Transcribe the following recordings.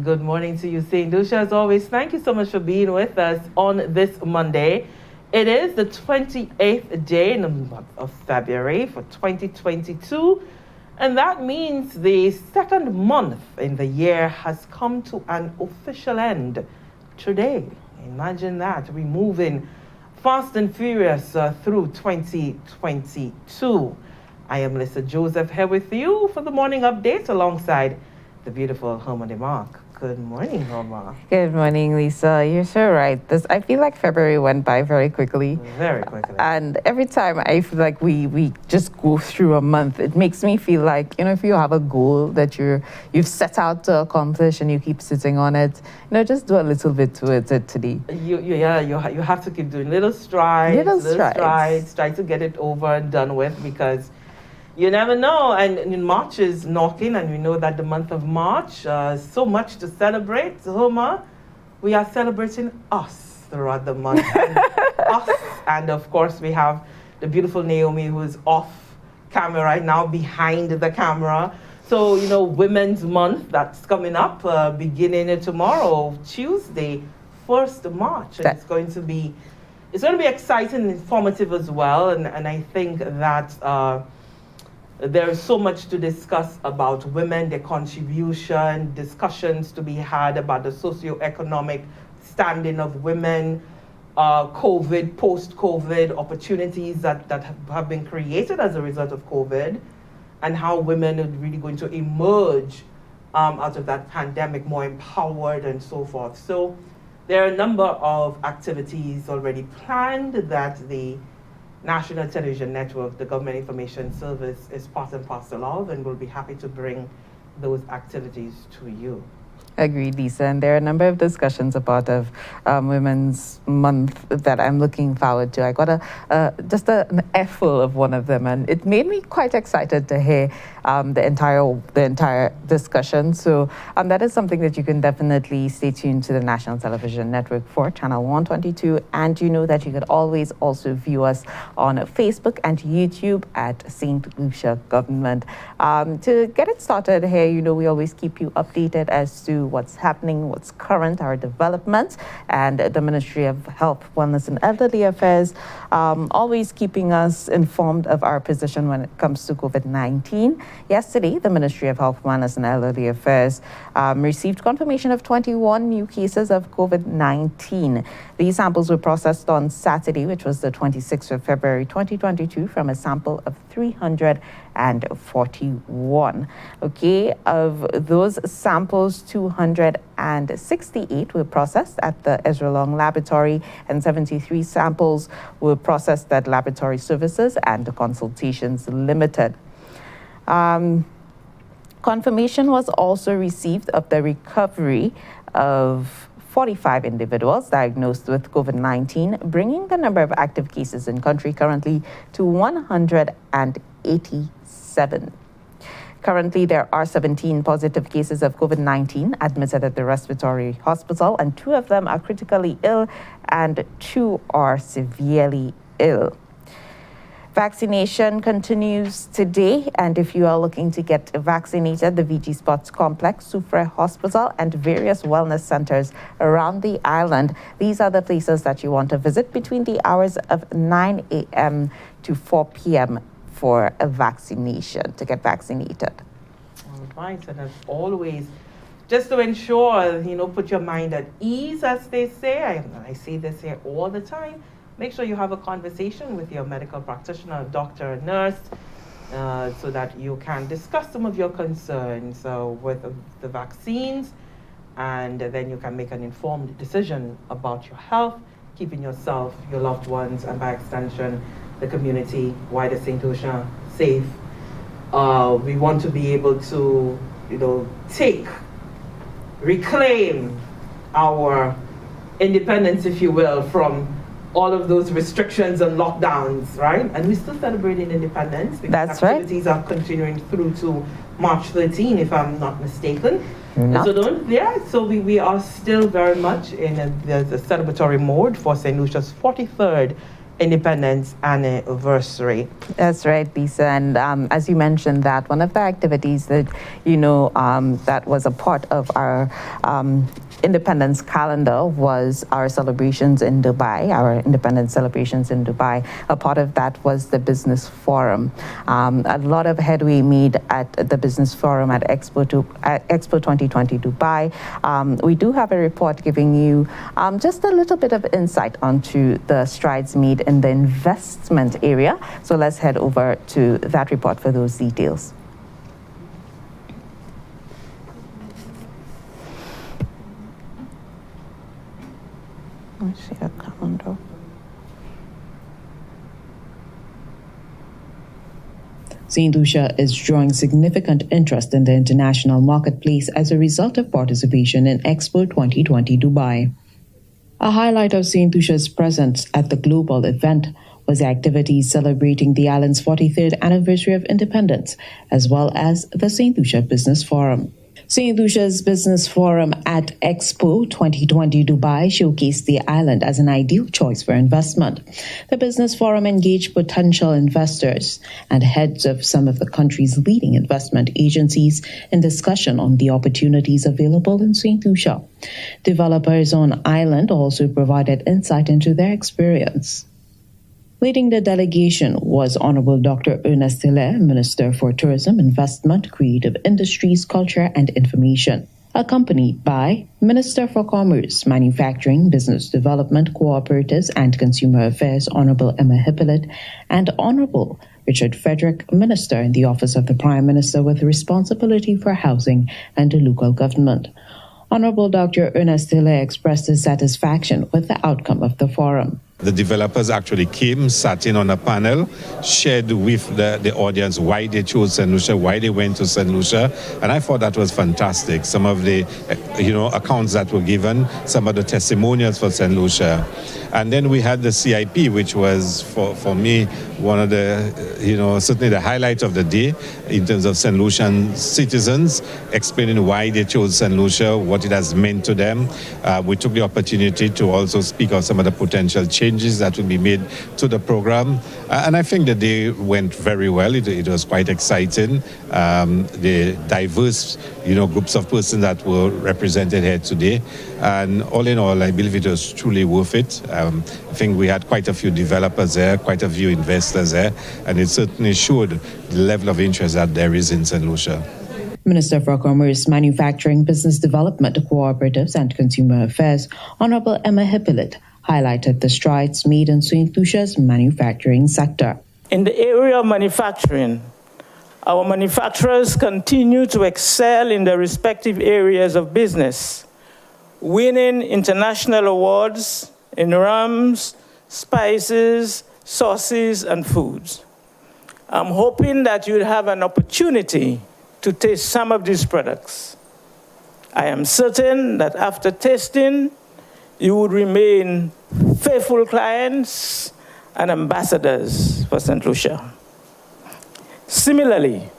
Good morning to you, St. Lucia. As always, thank you so much for being with us on this Monday. It is the 28th day in the month of February for 2022, and that means the second month in the year has come to an official end today. Imagine that, we're moving fast and furious through 2022. I am Lisa Joseph here with you for the morning update alongside the beautiful Homa DeMarc. Good morning, Homa. Good morning, Lisa. You're so right. I feel like February went by very quickly. Very quickly. And every time I feel like we just go through a month, it makes me feel like, if you have a goal that you've set out to accomplish and you keep sitting on it, just do a little bit towards it today. You have to keep doing little strides. Try to get it over and done with, because you never know, and March is knocking, and we know that the month of March, so much to celebrate. Homa, we are celebrating us throughout the month. And of course, we have the beautiful Naomi, who is off camera right now, behind the camera. So, Women's Month, that's coming up, beginning tomorrow, Tuesday, 1st of March. And it's going to be exciting and informative as well. And I think that there is so much to discuss about women, their contribution, discussions to be had about the socio-economic standing of women, COVID, post-COVID opportunities that have been created as a result of COVID, and how women are really going to emerge out of that pandemic more empowered and so forth. So there are a number of activities already planned that the National Television Network, the Government Information Service, is part and parcel of, and we'll be happy to bring those activities to you. Agreed, Lisa. And there are a number of discussions about Women's Month that I'm looking forward to. I got just an earful of one of them, and it made me quite excited to hear the entire discussion. So that is something that you can definitely stay tuned to the National Television Network for, channel 122. And you know that you could always also view us on Facebook and YouTube at St. Lucia Government. To get it started here, we always keep you updated as to what's happening, what's current, our developments, and the Ministry of Health, Wellness and Elderly Affairs always keeping us informed of our position when it comes to COVID-19. Yesterday, the Ministry of Health, Wellness and Elderly Affairs received confirmation of 21 new cases of COVID-19. These samples were processed on Saturday, which was the 26th of February 2022, from a sample of 341. Okay, of those samples, 268 were processed at the Ezra Long Laboratory, and 73 samples were processed at Laboratory Services and Consultations Limited. Confirmation was also received of the recovery of 45 individuals diagnosed with COVID-19, bringing the number of active cases in country currently to 187. Currently, there are 17 positive cases of COVID-19 admitted at the respiratory hospital, and 2 of them are critically ill and 2 are severely ill. Vaccination continues today, and if you are looking to get vaccinated, the VG Sports Complex, Sufre Hospital, and various wellness centers around the island, these are the places that you want to visit between the hours of 9 a.m. to 4 p.m. for a vaccination, to get vaccinated. All right, and as always, just to ensure, put your mind at ease, as they say, I say this here all the time, make sure you have a conversation with your medical practitioner, doctor, or nurse, so that you can discuss some of your concerns with the vaccines, and then you can make an informed decision about your health, keeping yourself, your loved ones, and by extension, the community, wider St. Lucia, safe. We want to be able to, reclaim our independence, if you will, from all of those restrictions and lockdowns, right? And we're still celebrating independence, because That's activities are continuing through to March 13, if I'm not mistaken. So we are still very much in the celebratory mode for St. Lucia's 43rd independence anniversary. That's right, Lisa. And as you mentioned, that one of the activities that, that was a part of our independence calendar was our celebrations in Dubai, our independence celebrations in Dubai. A part of that was the business forum. A lot of headway made at the business forum at Expo 2020 Dubai. We do have a report giving you just a little bit of insight onto the strides made in the investment area. So let's head over to that report for those details. Let's see the calendar. St. Lucia is drawing significant interest in the international marketplace as a result of participation in Expo 2020 Dubai. A highlight of St. Lucia's presence at the global event was activities celebrating the island's 43rd anniversary of independence, as well as the St. Lucia Business Forum. St. Lucia's Business Forum at Expo 2020 Dubai showcased the island as an ideal choice for investment. The Business Forum engaged potential investors and heads of some of the country's leading investment agencies in discussion on the opportunities available in St. Lucia. Developers on island also provided insight into their experience. Leading the delegation was Honorable Dr. Ernest Hilaire, Minister for Tourism, Investment, Creative Industries, Culture and Information, accompanied by Minister for Commerce, Manufacturing, Business Development, Cooperatives and Consumer Affairs, Honorable Emma Hippolyte, and Honorable Richard Frederick, Minister in the Office of the Prime Minister with responsibility for housing and local government. Honorable Dr. Ernest Hilaire expressed his satisfaction with the outcome of the forum. The developers actually came, sat in on a panel, shared with the audience why they chose St. Lucia, why they went to St. Lucia, and I thought that was fantastic. Some of the, accounts that were given, some of the testimonials for St. Lucia. And then we had the CIP, which was, for me, one of the, certainly the highlight of the day in terms of St. Lucian citizens, explaining why they chose St. Lucia, what it has meant to them. We took the opportunity to also speak of some of the potential changes that will be made to the program. And I think the day went very well. It was quite exciting. The diverse, groups of persons that were represented here today. And all in all, I believe it was truly worth it. I think we had quite a few developers there, quite a few investors there, and it certainly showed the level of interest that there is in St. Lucia. Minister for Commerce, Manufacturing, Business Development, Cooperatives and Consumer Affairs, Honorable Emma Hippolyte, highlighted the strides made in St. Lucia's manufacturing sector. In the area of manufacturing, our manufacturers continue to excel in their respective areas of business, winning international awards in rums, spices, sauces, and foods. I'm hoping that you'll have an opportunity to taste some of these products. I am certain that after tasting, you would remain faithful clients and ambassadors for St. Lucia. Similarly,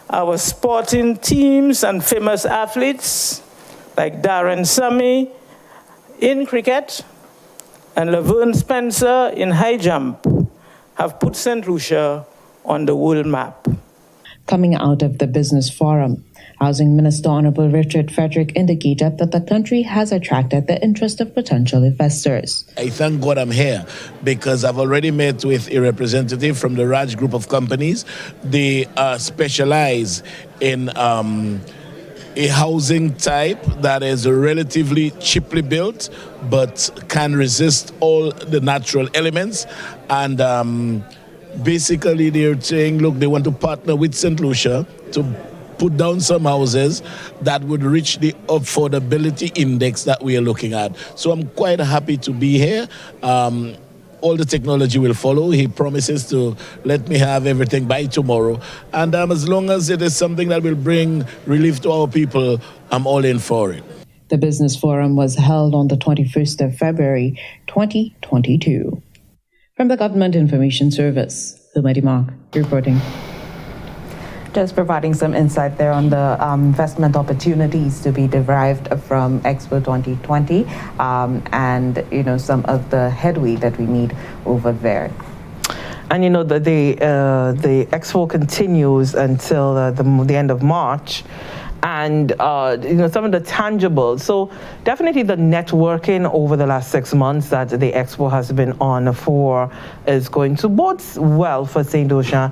our sporting teams and famous athletes like Darren Sammy in cricket and Laverne Spencer in high jump have put St. Lucia on the world map. Coming out of the business forum, Housing Minister Honorable Richard Frederick indicated that the country has attracted the interest of potential investors. I thank God I'm here because I've already met with a representative from the Raj Group of companies. They specialize in a housing type that is relatively cheaply built but can resist all the natural elements. And basically they're saying, look, they want to partner with St. Lucia to put down some houses that would reach the affordability index that we are looking at. So I'm quite happy to be here. All the technology will follow. He promises to let me have everything by tomorrow. And as long as it is something that will bring relief to our people, I'm all in for it. The business forum was held on the 21st of February, 2022. From the Government Information Service, Mark reporting. Just providing some insight there on the investment opportunities to be derived from Expo 2020 and some of the headway that we need over there. And the Expo continues until the end of March. And some of the tangibles. So definitely the networking over the last 6 months that the Expo has been on for is going to bode well for St. Lucia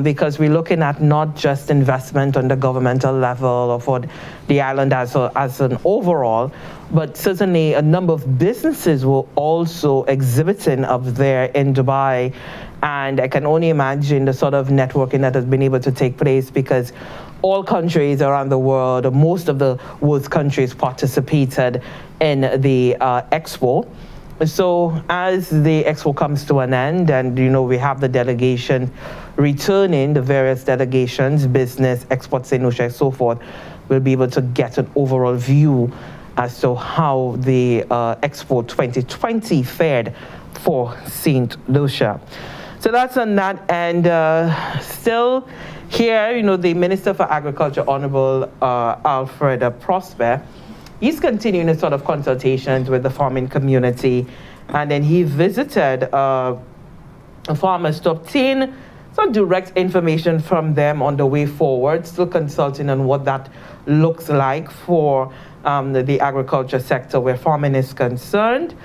because we're looking at not just investment on the governmental level or for the island as an overall, but certainly a number of businesses will also exhibiting up there in Dubai. And I can only imagine the sort of networking that has been able to take place because all countries around the world, or most of the world's countries, participated in the Expo. So as the Expo comes to an end and, we have the delegation returning, the various delegations, business, export, St. Lucia, and so forth, we'll be able to get an overall view as to how the Expo 2020 fared for St. Lucia. So that's on that end. Still here, the Minister for Agriculture, Honorable Alfred Prosper, he's continuing a sort of consultations with the farming community. And then he visited farmers to obtain some direct information from them on the way forward, still consulting on what that looks like for the agriculture sector where farming is concerned.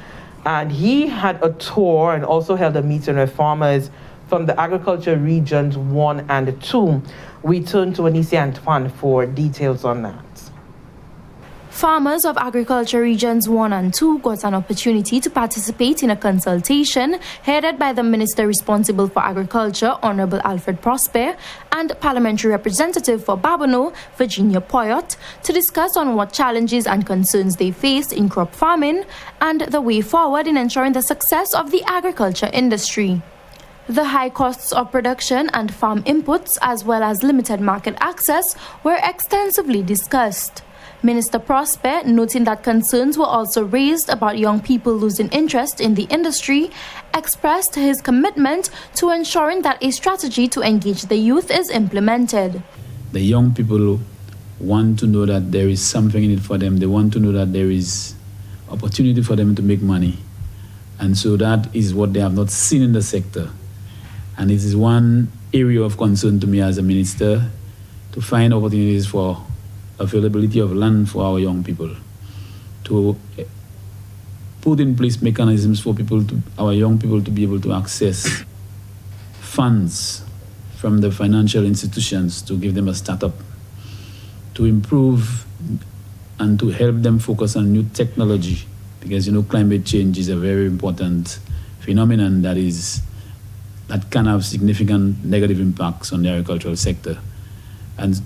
And he had a tour and also held a meeting with farmers from the agriculture regions 1 and 2. We turn to Lucia Antoine for details on that. Farmers of agriculture regions 1 and 2 got an opportunity to participate in a consultation headed by the Minister responsible for Agriculture, Honorable Alfred Prosper, and Parliamentary Representative for Babonneau, Virginia Poyot, to discuss on what challenges and concerns they faced in crop farming and the way forward in ensuring the success of the agriculture industry. The high costs of production and farm inputs, as well as limited market access, were extensively discussed. Minister Prosper, noting that concerns were also raised about young people losing interest in the industry, expressed his commitment to ensuring that a strategy to engage the youth is implemented. The young people want to know that there is something in it for them. They want to know that there is opportunity for them to make money. And so that is what they have not seen in the sector. And it is one area of concern to me as a minister, to find opportunities for availability of land for our young people, to put in place mechanisms for our young people to be able to access funds from the financial institutions to give them a startup, to improve and to help them focus on new technology, because climate change is a very important phenomenon that can have significant negative impacts on the agricultural sector, and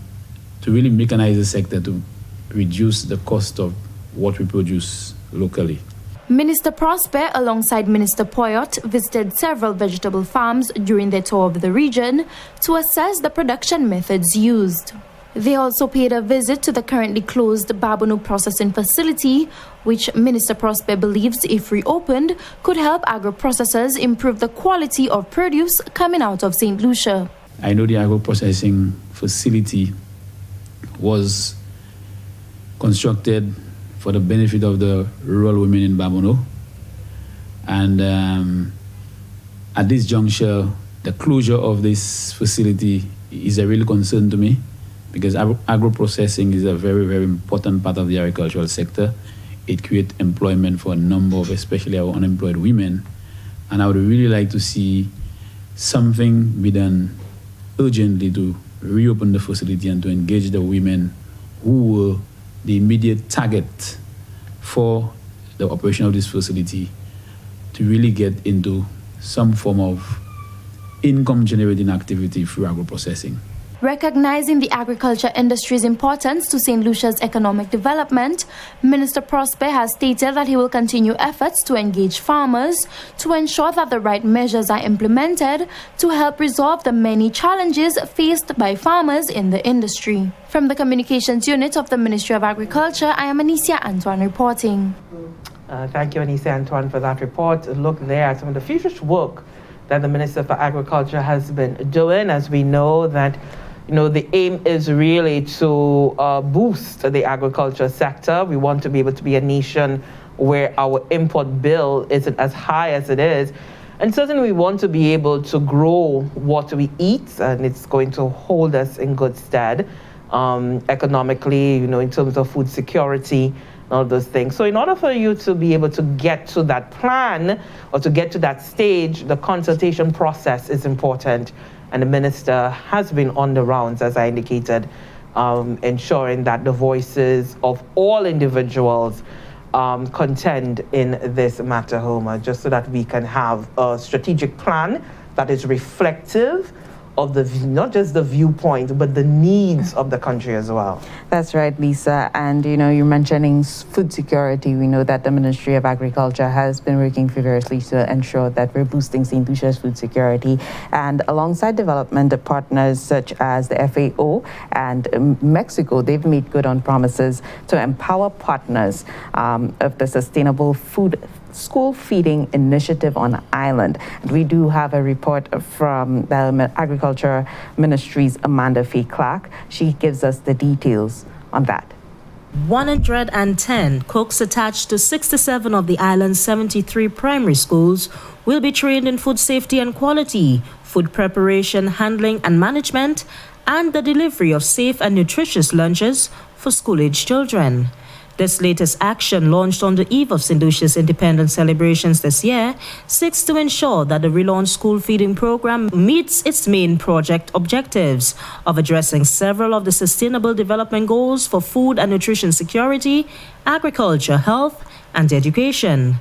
to really mechanize the sector to reduce the cost of what we produce locally. Minister Prosper, alongside Minister Poyot, visited several vegetable farms during their tour of the region to assess the production methods used. They also paid a visit to the currently closed Babonneau processing facility, which Minister Prosper believes, if reopened, could help agro-processors improve the quality of produce coming out of St. Lucia. I know the agro-processing facility was constructed for the benefit of the rural women in Babonneau. And at this juncture, the closure of this facility is a real concern to me, because agro-processing is a very, very important part of the agricultural sector. It creates employment for a number of, especially our unemployed women. And I would really like to see something be done urgently to reopen the facility and to engage the women who were the immediate target for the operation of this facility to really get into some form of income-generating activity through agro-processing. Recognizing the agriculture industry's importance to St. Lucia's economic development, Minister Prosper has stated that he will continue efforts to engage farmers to ensure that the right measures are implemented to help resolve the many challenges faced by farmers in the industry. From the Communications Unit of the Ministry of Agriculture, I am Lucia Antoine reporting. Thank you, Lucia Antoine, for that report. A look there at some of the feverish work that the Minister for Agriculture has been doing, as we know that the aim is really to boost the agriculture sector. We want to be able to be a nation where our import bill isn't as high as it is. And certainly we want to be able to grow what we eat, and it's going to hold us in good stead economically, in terms of food security, and all those things. So in order for you to be able to get to that plan or to get to that stage, the consultation process is important. And the minister has been on the rounds, as I indicated, ensuring that the voices of all individuals contend in this matter, Homer, just so that we can have a strategic plan that is reflective of not just the viewpoint, but the needs of the country as well. That's right, Lisa. And you're mentioning food security. We know that the Ministry of Agriculture has been working furiously to ensure that we're boosting St. Lucia's food security. And alongside development partners such as the FAO and Mexico, they've made good on promises to empower partners of the Sustainable Food School Feeding Initiative on the island. And we do have a report from the Agriculture Ministry's Amanda Faye Clark. She gives us the details on that. 110 cooks attached to 67 of the island's 73 primary schools will be trained in food safety and quality, food preparation, handling and management, and the delivery of safe and nutritious lunches for school-aged children. This latest action, launched on the eve of St. Lucia's independence celebrations this year, seeks to ensure that the relaunched school feeding program meets its main project objectives of addressing several of the sustainable development goals for food and nutrition security, agriculture, health, and education.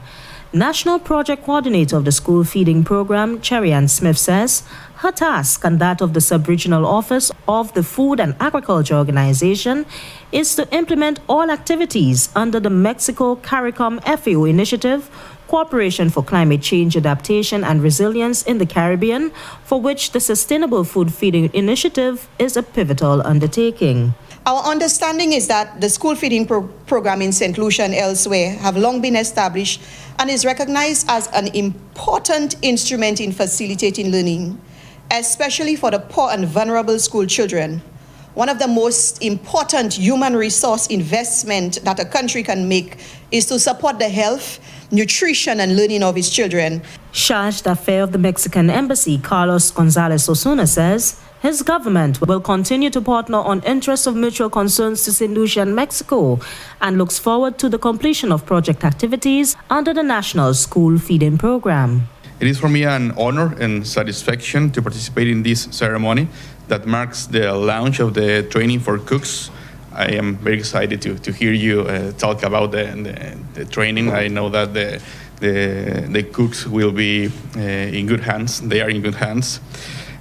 National Project Coordinator of the School Feeding Program, Cherry Ann Smith, says her task and that of the Sub-Regional Office of the Food and Agriculture Organization is to implement all activities under the Mexico CARICOM FAO initiative, Cooperation for Climate Change Adaptation and Resilience in the Caribbean, for which the Sustainable Food Feeding Initiative is a pivotal undertaking. Our understanding is that the school feeding program in St. Lucia and elsewhere have long been established and is recognized as an important instrument in facilitating learning, especially for the poor and vulnerable school children. One of the most important human resource investment that a country can make is to support the health, nutrition, and learning of its children. Charge d'Affaires of the Mexican Embassy, Carlos Gonzalez Osuna, says his government will continue to partner on interests of mutual concerns to St. Lucia and Mexico and looks forward to the completion of project activities under the National School Feeding Program. It is for me an honor and satisfaction to participate in this ceremony that marks the launch of the training for cooks. I am very excited to hear you talk about the training. I know that the cooks will be in good hands. They are in good hands.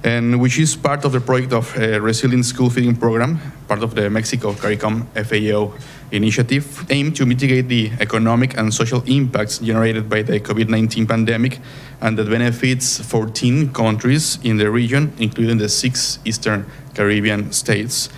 And which is part of the project of Resilient School Feeding Program, part of the Mexico CARICOM FAO initiative, aimed to mitigate the economic and social impacts generated by the COVID-19 pandemic and that benefits 14 countries in the region, including the 6 Eastern Caribbean states.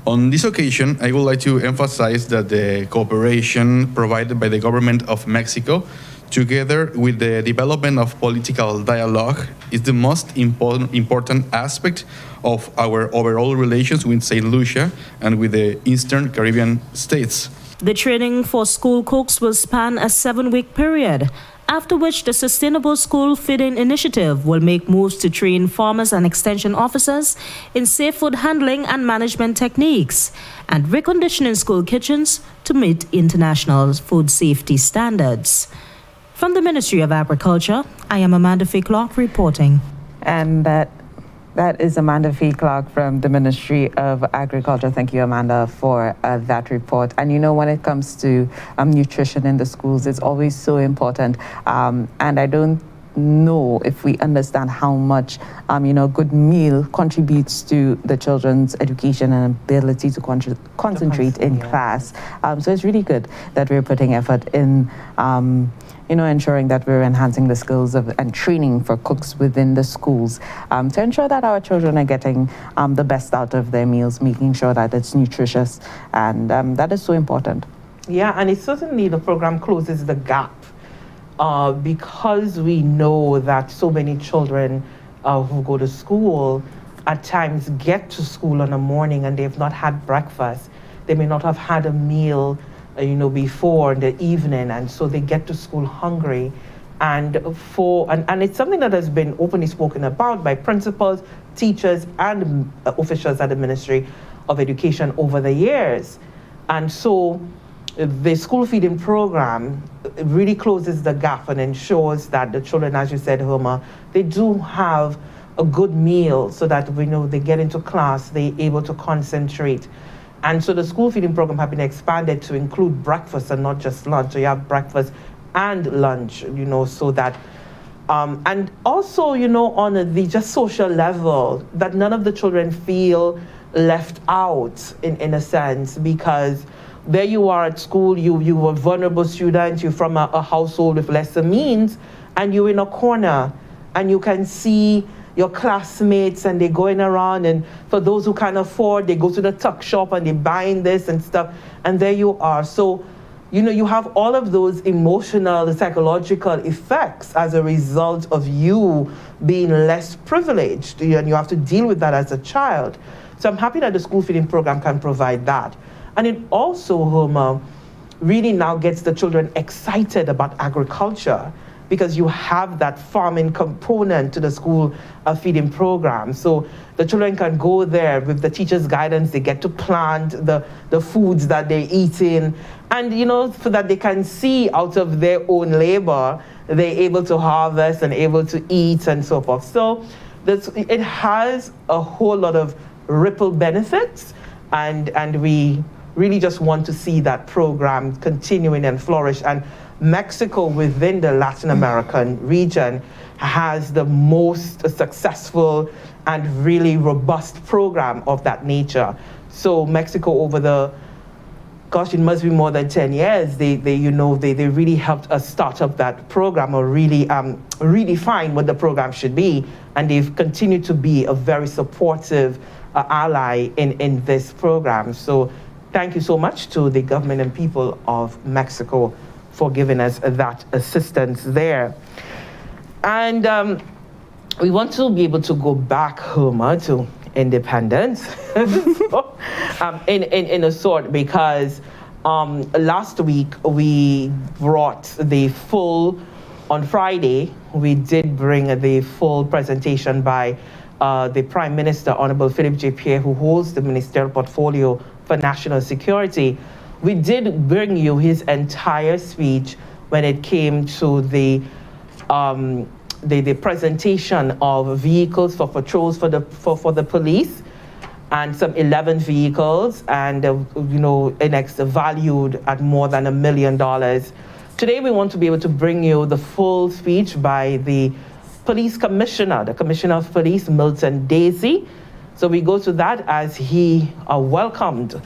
On this occasion, I would like to emphasize that the cooperation provided by the government of Mexico, together with the development of political dialogue, is the most important aspect of our overall relations with St. Lucia and with the Eastern Caribbean states. The training for school cooks will span a 7-week period, after which the Sustainable School Feeding Initiative will make moves to train farmers and extension officers in safe food handling and management techniques and reconditioning school kitchens to meet international food safety standards. From the Ministry of Agriculture, I am Amanda Faye Clark reporting. And that is Amanda Faye Clark from the Ministry of Agriculture. Thank you, Amanda, for that report. And when it comes to nutrition in the schools, it's always so important. And I don't know if we understand how much a good meal contributes to the children's education and ability to concentrate in class. So it's really good that we're putting effort in ensuring that we're enhancing the skills and training for cooks within the schools to ensure that our children are getting the best out of their meals, making sure that it's nutritious, and that is so important. Yeah, and it certainly, the program closes the gap because we know that so many children who go to school at times get to school in the morning and they've not had breakfast. They may not have had a meal, before in the evening, and so they get to school hungry. And it's something that has been openly spoken about by principals, teachers, and officials at the Ministry of Education over the years. And so the school feeding program really closes the gap and ensures that the children, as you said, Homer, they do have a good meal so that they get into class, they're able to concentrate. And so the school feeding program has been expanded to include breakfast and not just lunch. So you have breakfast and lunch, so that, and also, on the just social level, that none of the children feel left out in a sense, because there you are at school, you were a vulnerable student, you're from a household with lesser means, and you're in a corner, and you can see your classmates and they're going around, and for those who can't afford, they go to the tuck shop and they're buying this and stuff, and there you are. So, you have all of those emotional, psychological effects as a result of you being less privileged, and you have to deal with that as a child. So I'm happy that the school feeding program can provide that. And it also, Homer, really now gets the children excited about agriculture, because you have that farming component to the school feeding program. So the children can go there with the teacher's guidance, they get to plant the foods that they're eating, and so that they can see out of their own labor, they're able to harvest and able to eat and so forth. So it has a whole lot of ripple benefits, and we really just want to see that program continuing and flourish. And Mexico, within the Latin American region, has the most successful and really robust program of that nature. So Mexico, over it must be more than 10 years, they really helped us start up that program, or really redefine what the program should be. And they've continued to be a very supportive ally in this program. So thank you so much to the government and people of Mexico for giving us that assistance there. And we want to be able to go back, Homer, to independence so, in a sort, because last week we brought on Friday, we did bring the full presentation by the Prime Minister, Honorable Philip J. Pierre, who holds the ministerial portfolio for national security. We did bring you his entire speech when it came to the presentation of vehicles for patrols for the police, and some 11 vehicles, and valued at more than $1 million. Today we want to be able to bring you the full speech by the police commissioner, the Commissioner of Police, Milton Daisy. So we go to that as he welcomed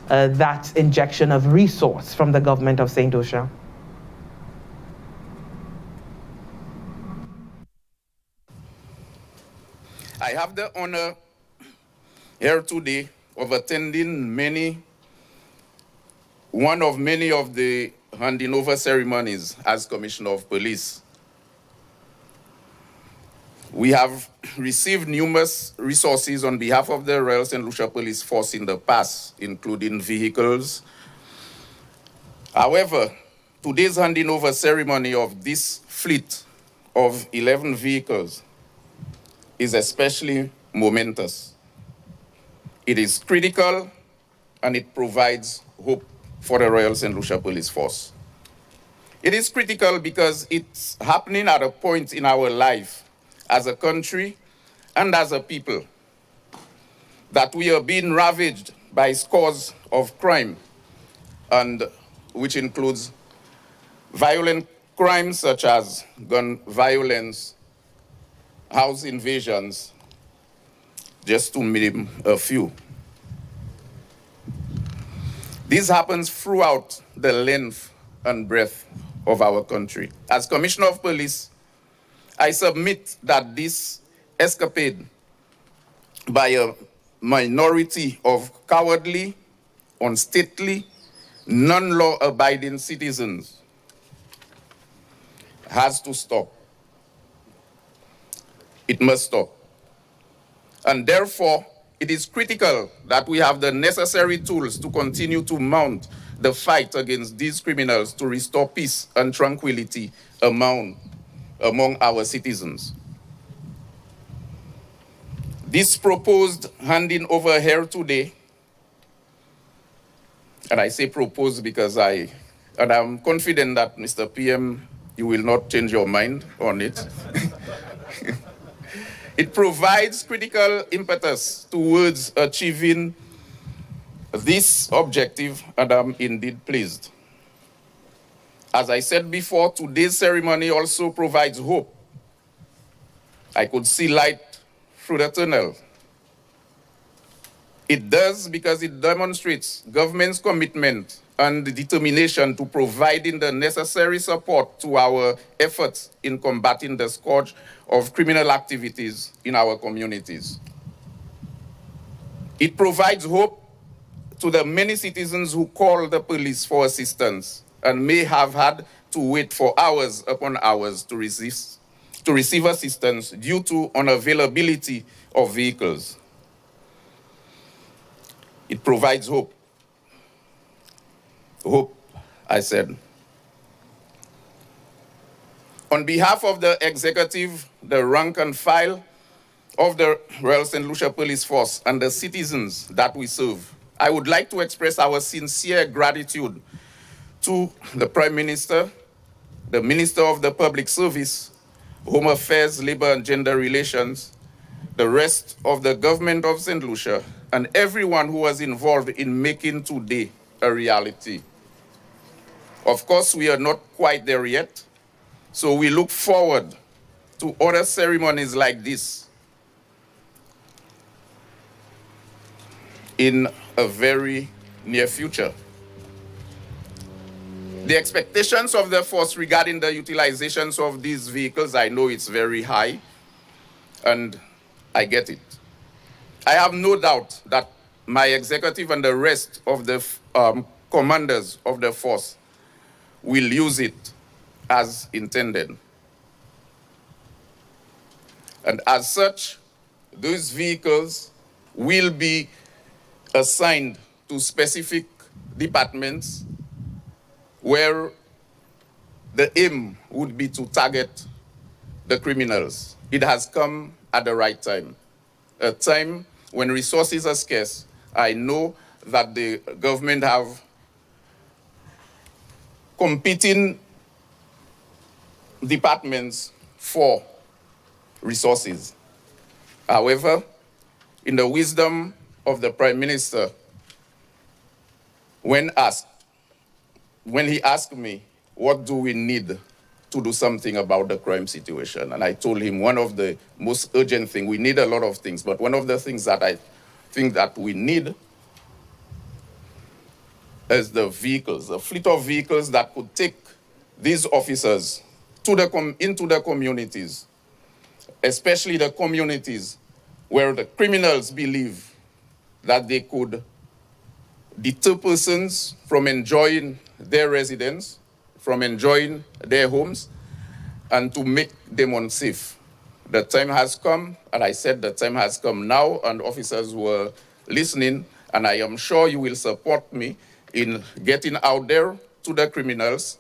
that injection of resource from the government of St. Lucia. I have the honor here today of attending one of many of the handing over ceremonies as Commissioner of Police. We have received numerous resources on behalf of the Royal St. Lucia Police Force in the past, including vehicles. However, today's handing over ceremony of this fleet of 11 vehicles is especially momentous. It is critical, and it provides hope for the Royal St. Lucia Police Force. It is critical because it's happening at a point in our life as a country and as a people that we are being ravaged by scores of crime, and which includes violent crimes such as gun violence, house invasions, just to name a few. This happens throughout the length and breadth of our country. As Commissioner of Police, I submit that this escapade by a minority of cowardly, unstately, non-law-abiding citizens has to stop. It must stop. And therefore, it is critical that we have the necessary tools to continue to mount the fight against these criminals to restore peace and tranquility among our citizens. This proposed handing over here today, and I say proposed because I'm confident that, Mr. PM, you will not change your mind on it. It provides critical impetus towards achieving this objective, and I'm indeed pleased. As I said before, today's ceremony also provides hope. I could see light through the tunnel. It does because it demonstrates government's commitment and determination to providing the necessary support to our efforts in combating the scourge of criminal activities in our communities. It provides hope to the many citizens who call the police for assistance and may have had to wait for hours upon hours to receive assistance due to unavailability of vehicles. It provides hope. Hope, I said. On behalf of the executive, the rank and file of the Royal St. Lucia Police Force and the citizens that we serve, I would like to express our sincere gratitude to the Prime Minister, the Minister of the Public Service, Home Affairs, Labor and Gender Relations, the rest of the government of St. Lucia, and everyone who was involved in making today a reality. Of course, we are not quite there yet, so we look forward to other ceremonies like this in a very near future. The expectations of the force regarding the utilizations of these vehicles, I know it's very high, and I get it. I have no doubt that my executive and the rest of the commanders of the force will use it as intended. And as such, those vehicles will be assigned to specific departments where the aim would be to target the criminals. It has come at the right time, a time when resources are scarce. I know that the government have competing departments for resources. However, in the wisdom of the Prime Minister, when he asked me, what do we need to do something about the crime situation? And I told him one of the most urgent things, we need a lot of things, but one of the things that I think that we need is the vehicles, a fleet of vehicles that could take these officers into the communities, especially the communities where the criminals believe that they could deter persons from enjoying their residence, from enjoying their homes, and to make them unsafe. The time has come, and I said the time has come now, and officers were listening, and I am sure you will support me in getting out there to the criminals.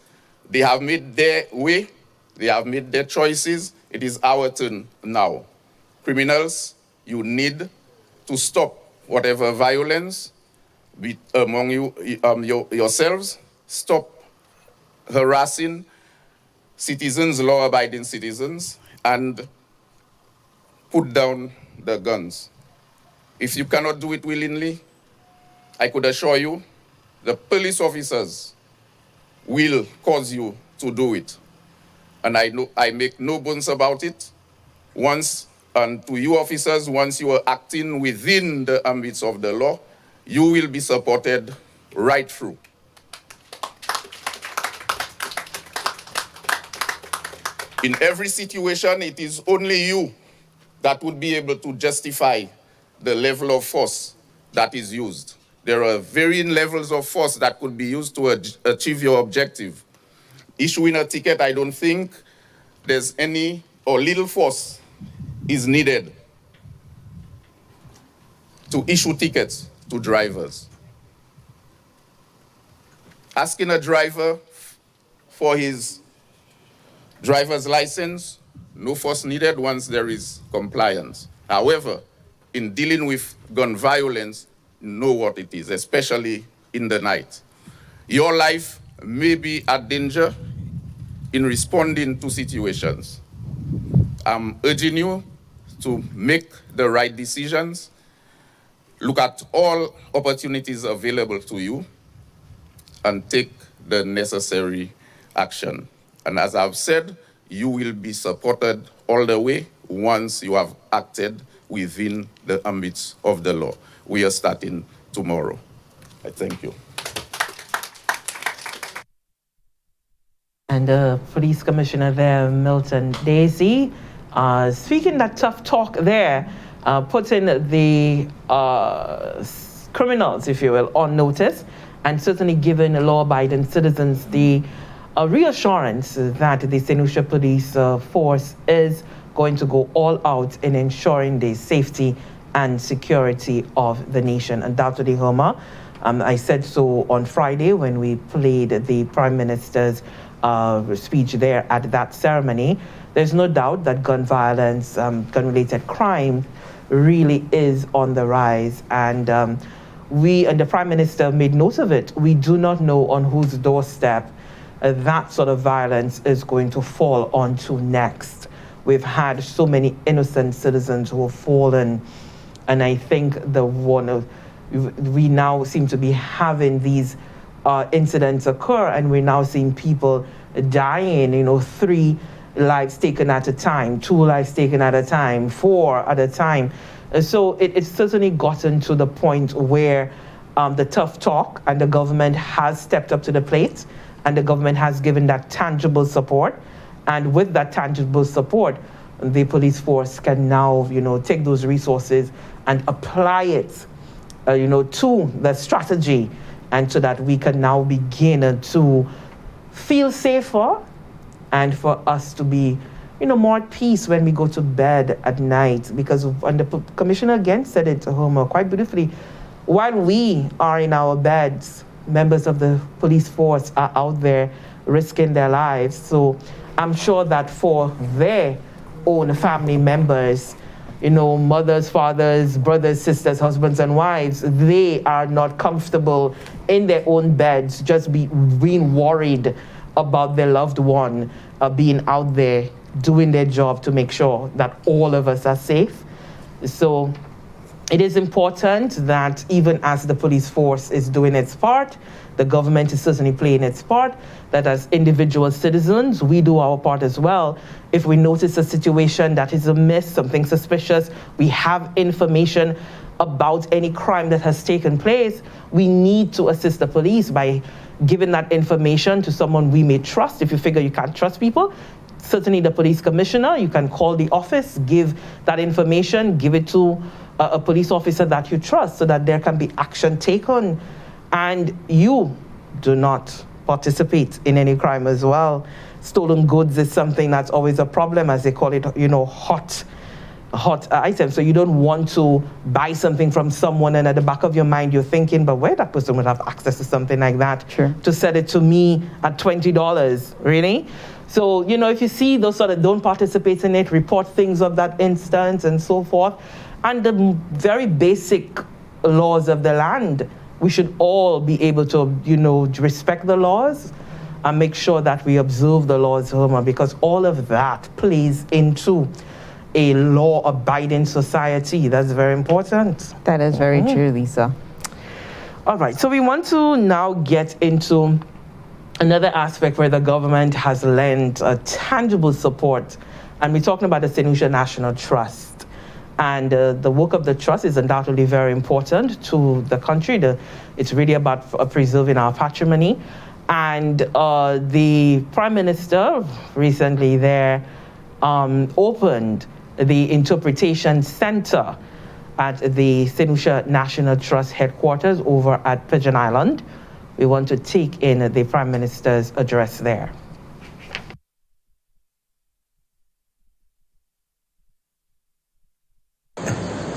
They have made their way, they have made their choices. It is our turn now. Criminals, you need to stop whatever violence among yourselves. Stop harassing citizens, law-abiding citizens, and put down the guns. If you cannot do it willingly, I could assure you, the police officers will cause you to do it. And I make no bones about it. And to you officers, once you are acting within the ambits of the law, you will be supported right through. In every situation, it is only you that would be able to justify the level of force that is used. There are varying levels of force that could be used to achieve your objective. Issuing a ticket, I don't think there's any or little force is needed. to issue tickets to drivers. Asking a driver for his driver's license, no force needed once there is compliance. However, in dealing with gun violence, know what it is, especially in the night. Your life may be at danger in responding to situations. I'm urging you to make the right decisions, look at all opportunities available to you, and take the necessary action. And as I've said, you will be supported all the way once you have acted within the ambits of the law. We are starting tomorrow. I thank you. And the police commissioner there, Milton Daisy, speaking that tough talk there, putting the criminals, if you will, on notice, and certainly giving law-abiding citizens the reassurance that the St. Lucia Police Force is going to go all out in ensuring the safety and security of the nation. Undoubtedly, Homer, I said so on Friday when we played the Prime Minister's speech there at that ceremony. There's no doubt that gun violence, gun-related crime really is on the rise. And we, and the Prime Minister made note of it, we do not know on whose doorstep that sort of violence is going to fall onto next. We've had so many innocent citizens who have fallen, and I think we now seem to be having these incidents occur, and we're now seeing people dying, 3 lives taken at a time, 2 lives taken at a time, 4 at a time. So it's certainly gotten to the point where the tough talk, and the government has stepped up to the plate, and the government has given that tangible support. And with that tangible support, the police force can now, take those resources and apply it, to the strategy, and so that we can now begin to feel safer, and for us to be, more at peace when we go to bed at night. Because, and the commissioner again said it, Homer, quite beautifully, while we are in our beds, members of the police force are out there risking their lives. So I'm sure that for their own family members, mothers, fathers, brothers, sisters, husbands, and wives, they are not comfortable in their own beds, just being worried about their loved one being out there doing their job to make sure that all of us are safe. So it is important that even as the police force is doing its part, the government is certainly playing its part, that as individual citizens, we do our part as well. If we notice a situation that is amiss, something suspicious, we have information about any crime that has taken place, we need to assist the police by giving that information to someone we may trust. If you figure you can't trust people, certainly the police commissioner, you can call the office, give that information, give it to a police officer that you trust, so that there can be action taken, and you do not participate in any crime as well. Stolen goods is something that's always a problem, as they call it, hot item. So you don't want to buy something from someone, and at the back of your mind you're thinking, but where that person would have access to something like that, sure, to sell it to me at $20, really? So, if you see those sort of, don't participate in it, report things of that instance and so forth. And the very basic laws of the land, we should all be able to, respect the laws and make sure that we observe the laws, Homer, because all of that plays into a law-abiding society. That's very important. That is very true, Lisa. All right, so we want to now get into another aspect where the government has lent tangible support, and we're talking about the St. Lucia National Trust. And the work of the trust is undoubtedly very important to the country. It's really about preserving our patrimony. And the Prime Minister recently there opened the Interpretation Center at the St. Lucia National Trust headquarters over at Pigeon Island. We want to take in the Prime Minister's address there.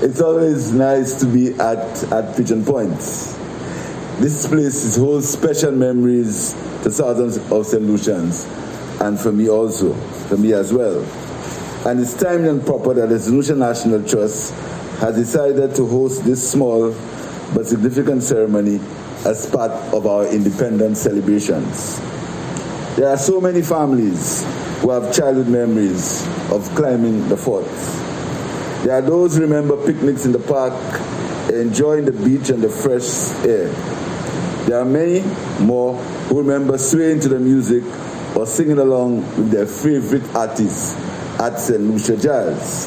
It's always nice to be at Pigeon Point. This place holds special memories to thousands of St. Lucians, and for me also, for me as well. And it's timely and proper that the St. Lucia National Trust has decided to host this small but significant ceremony as part of our independence celebrations. There are so many families who have childhood memories of climbing the fort. There are those who remember picnics in the park, enjoying the beach and the fresh air. There are many more who remember swaying to the music or singing along with their favorite artists at St. Lucia Jazz.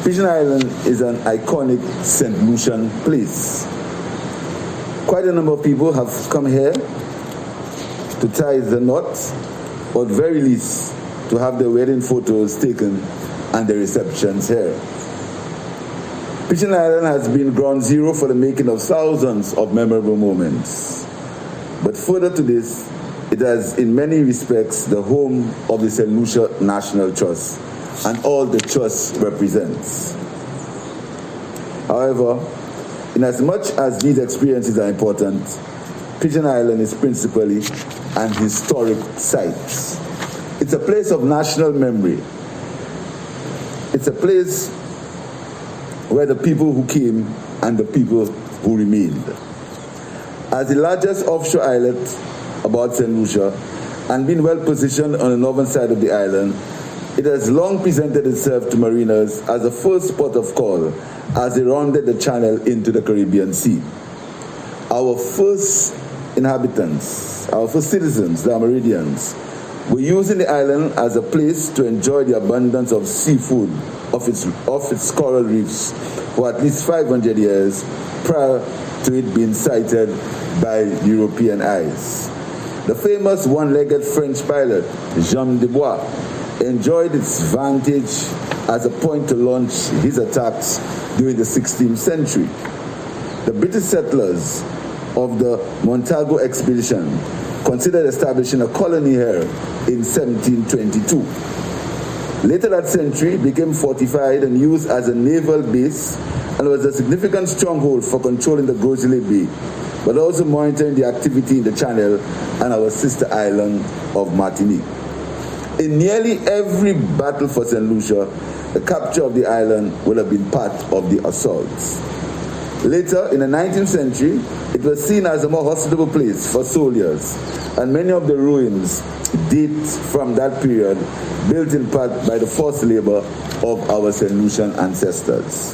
Pigeon Island is an iconic St. Lucian place. Quite a number of people have come here to tie the knot, or at the very least, to have their wedding photos taken and the receptions here. Pigeon Island has been ground zero for the making of thousands of memorable moments. But further to this, it is in many respects the home of the St. Lucia National Trust and all the Trust represents. However, in as much as these experiences are important, Pigeon Island is principally an historic site. It's a place of national memory. It's a place where the people who came and the people who remained. As the largest offshore islet about St. Lucia and being well positioned on the northern side of the island, it has long presented itself to mariners as the first port of call as they rounded the channel into the Caribbean Sea. Our first inhabitants, our first citizens, the Amerindians, were using the island as a place to enjoy the abundance of seafood of its coral reefs for at least 500 years prior to it being sighted by European eyes. The famous one-legged French pilot, Jean de Bois, enjoyed its vantage as a point to launch his attacks during the 16th century. The British settlers of the Montagu expedition considered establishing a colony here in 1722. Later that century became fortified and used as a naval base and was a significant stronghold for controlling the Grosley Bay, but also monitoring the activity in the channel and our sister island of Martinique. In nearly every battle for St. Lucia, the capture of the island would have been part of the assaults. Later, in the 19th century, it was seen as a more hospitable place for soldiers, and many of the ruins date from that period, built in part by the forced labor of our St. Lucian ancestors.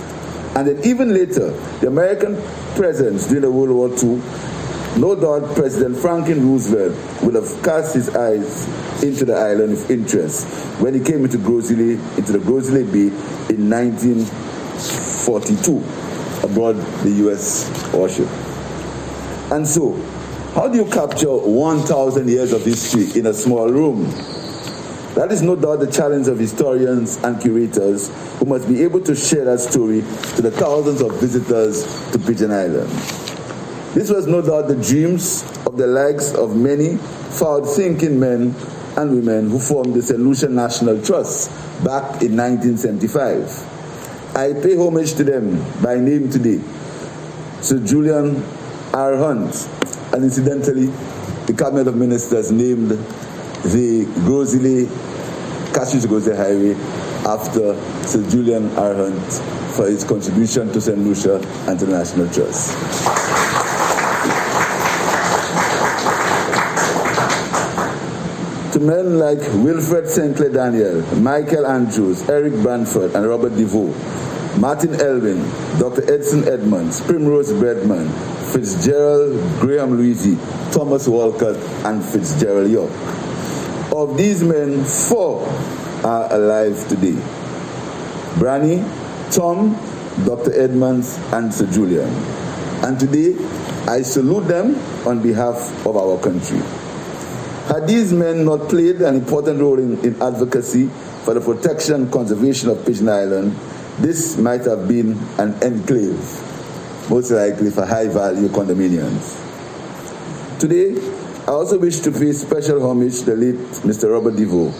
And then even later, the American presence during the World War II, no doubt President Franklin Roosevelt would have cast his eyes into the island with interest when he came into the Grosley Bay in 1942 aboard the U.S. warship. And so, how do you capture 1,000 years of history in a small room? That is no doubt the challenge of historians and curators who must be able to share that story to the thousands of visitors to Pigeon Island. This was no doubt the dreams of the likes of many forward-thinking men and women who formed the St. Lucia National Trust back in 1975. I pay homage to them by name today. Sir Julian R. Hunt, and incidentally, the Cabinet of Ministers named the Cassius Grosley Highway after Sir Julian R. Hunt for his contribution to St. Lucia and to the National Trust. To men like Wilfred St. Clair Daniel, Michael Andrews, Eric Branford, and Robert DeVoe, Martin Elvin, Dr. Edson Edmonds, Primrose Bredman, Fitzgerald Graham Luisi, Thomas Walcott, and Fitzgerald York. Of these men, 4 are alive today: Branny, Tom, Dr. Edmonds, and Sir Julian. And today, I salute them on behalf of our country. Had these men not played an important role in advocacy for the protection and conservation of Pigeon Island, this might have been an enclave, most likely for high-value condominiums. Today, I also wish to pay special homage to the late Mr. Robert DeVoe.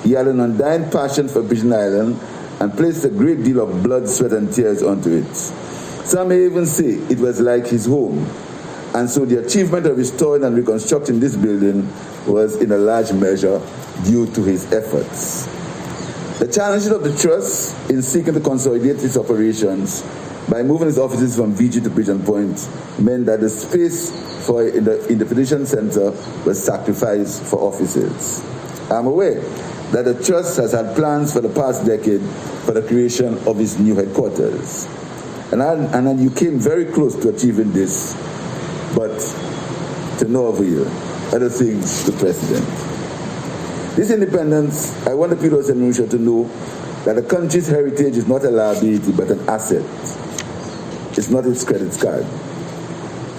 He had an undying passion for Pigeon Island and placed a great deal of blood, sweat, and tears onto it. Some may even say it was like his home, and so the achievement of restoring and reconstructing this building was in a large measure due to his efforts. The challenges of the Trust in seeking to consolidate its operations by moving its offices from VG to Pigeon Point meant that the space in the Petition Center was sacrificed for offices. I'm aware that the Trust has had plans for the past decade for the creation of its new headquarters. And you came very close to achieving this, but to no avail. Other things, the President. This independence, I want the people of St. Lucia to know that the country's heritage is not a liability but an asset. It's not its credit card.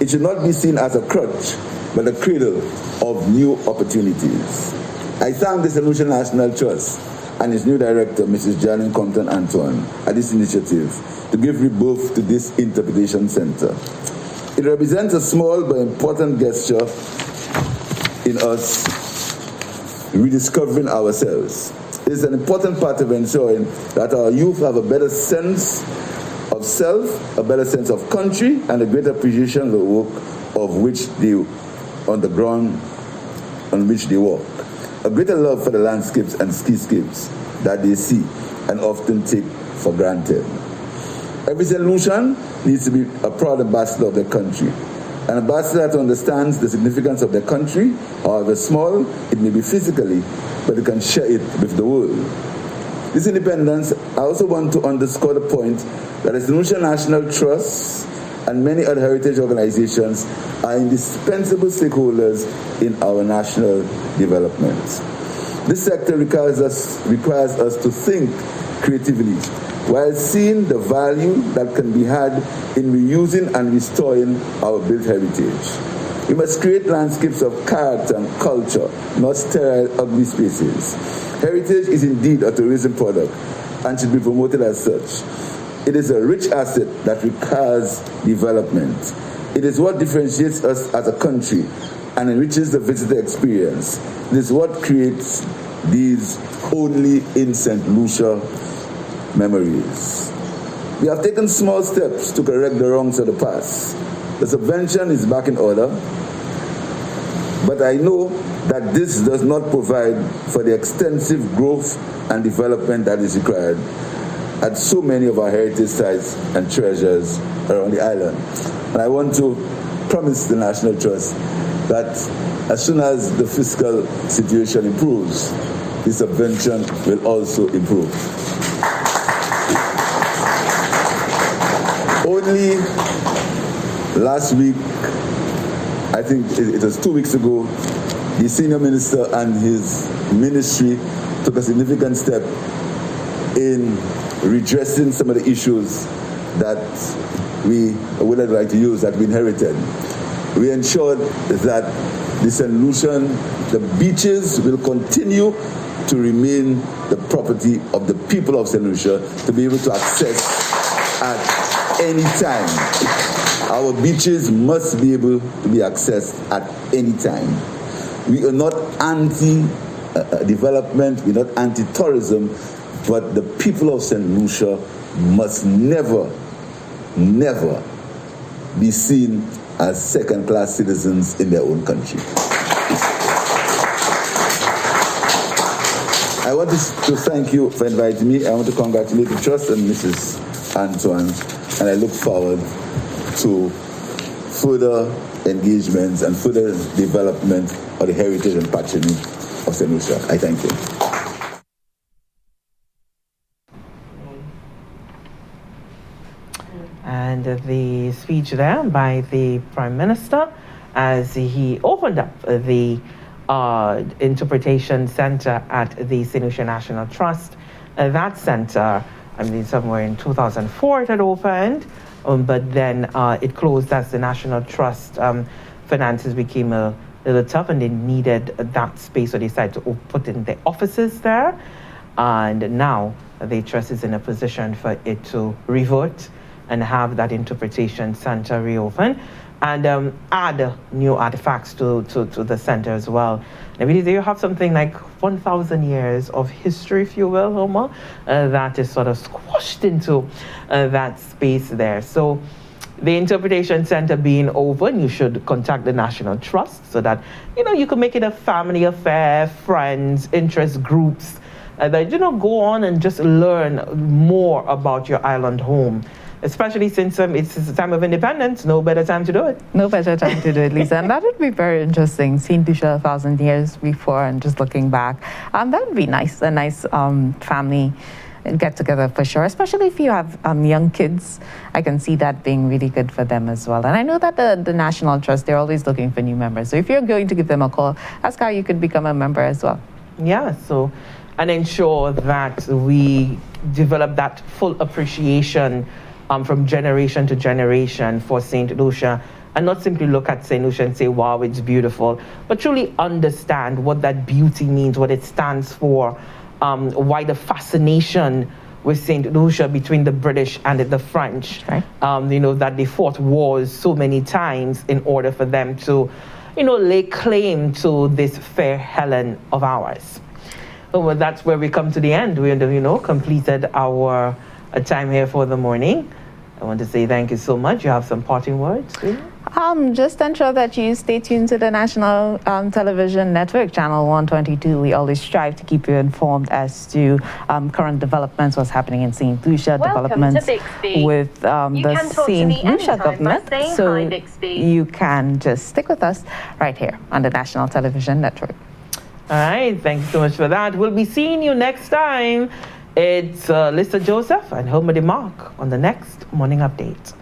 It should not be seen as a crutch but a cradle of new opportunities. I thank the St. Lucia National Trust and its new director, Mrs. Janet Compton Antoine, at this initiative to give rebirth to this interpretation center. It represents a small but important gesture in us rediscovering ourselves. It is an important part of ensuring that our youth have a better sense of self, a better sense of country, and a greater appreciation of the work of which they, on the ground on which they walk. A greater love for the landscapes and skyscapes that they see and often take for granted. Every St. Lucian needs to be a proud ambassador of their country. An ambassador that understands the significance of their country, however small it may be physically, but it can share it with the world. This independence, I also want to underscore the point that the St. Lucia National Trust and many other heritage organizations are indispensable stakeholders in our national development. This sector requires us to think creatively while seeing the value that can be had in reusing and restoring our built heritage. We must create landscapes of character and culture, not sterile, ugly spaces. Heritage is indeed a tourism product and should be promoted as such. It is a rich asset that requires development. It is what differentiates us as a country and enriches the visitor experience. It is what creates these only in St. Lucia memories. We have taken small steps to correct the wrongs of the past. The subvention is back in order, but I know that this does not provide for the extensive growth and development that is required at so many of our heritage sites and treasures around the island. And I want to promise the National Trust that as soon as the fiscal situation improves, the subvention will also improve. Only last week, I think it was 2 weeks ago, the senior minister and his ministry took a significant step in redressing some of the issues that we would like to use that we inherited. We ensured that the St. Lucian, the beaches will continue to remain the property of the people of St. Lucia to be able to access at any time. Our beaches must be able to be accessed at any time. We are not anti-development, we're not anti-tourism, but the people of St. Lucia must never, never be seen as second-class citizens in their own country. I want to thank you for inviting me. I want to congratulate the Trust and Mrs. Antoine, and I look forward to further engagements and further development of the heritage and patronage of St. Lucia. I thank you. And the speech there by the Prime Minister as he opened up the interpretation center at the St. Lucia National Trust. That center, I mean, somewhere in 2004 it had opened, but then it closed as the National Trust finances became a little tough and they needed that space, so they decided to put in their offices there. And now the Trust is in a position for it to revert and have that interpretation center reopen. and add new artifacts to the center as well. And really, there you have something like 1,000 years of history, if you will, Homer, that is sort of squashed into that space there. So the Interpretation Center being open, you should contact the National Trust so that, you can make it a family affair, friends, interest groups, that, go on and just learn more about your island home. Especially since it's the time of independence, no better time to do it. No better time to do it, Lisa. And that would be very interesting, seeing Lucia 1,000 years before and just looking back. That would be nice, a nice family get together for sure, especially if you have young kids. I can see that being really good for them as well. And I know that the National Trust, they're always looking for new members. So if you're going to give them a call, ask how you could become a member as well. Yeah, so, and ensure that we develop that full appreciation from generation to generation for St. Lucia, and not simply look at St. Lucia and say, wow, it's beautiful, but truly understand what that beauty means, what it stands for, why the fascination with St. Lucia between the British and the French, right. That they fought wars so many times in order for them to, lay claim to this fair Helen of ours. Well, that's where we come to the end. We, completed our time here for the morning. I want to say thank you so much. You have some parting words? Just ensure that you stay tuned to the National Television Network, Channel 122. We always strive to keep you informed as to current developments, what's happening in St. Lucia, developments with the St. Lucia government. So you can just stick with us right here on the National Television Network. All right, thank you so much for that. We'll be seeing you next time. It's Lisa Joseph and Homer DeMark on the next Morning Update.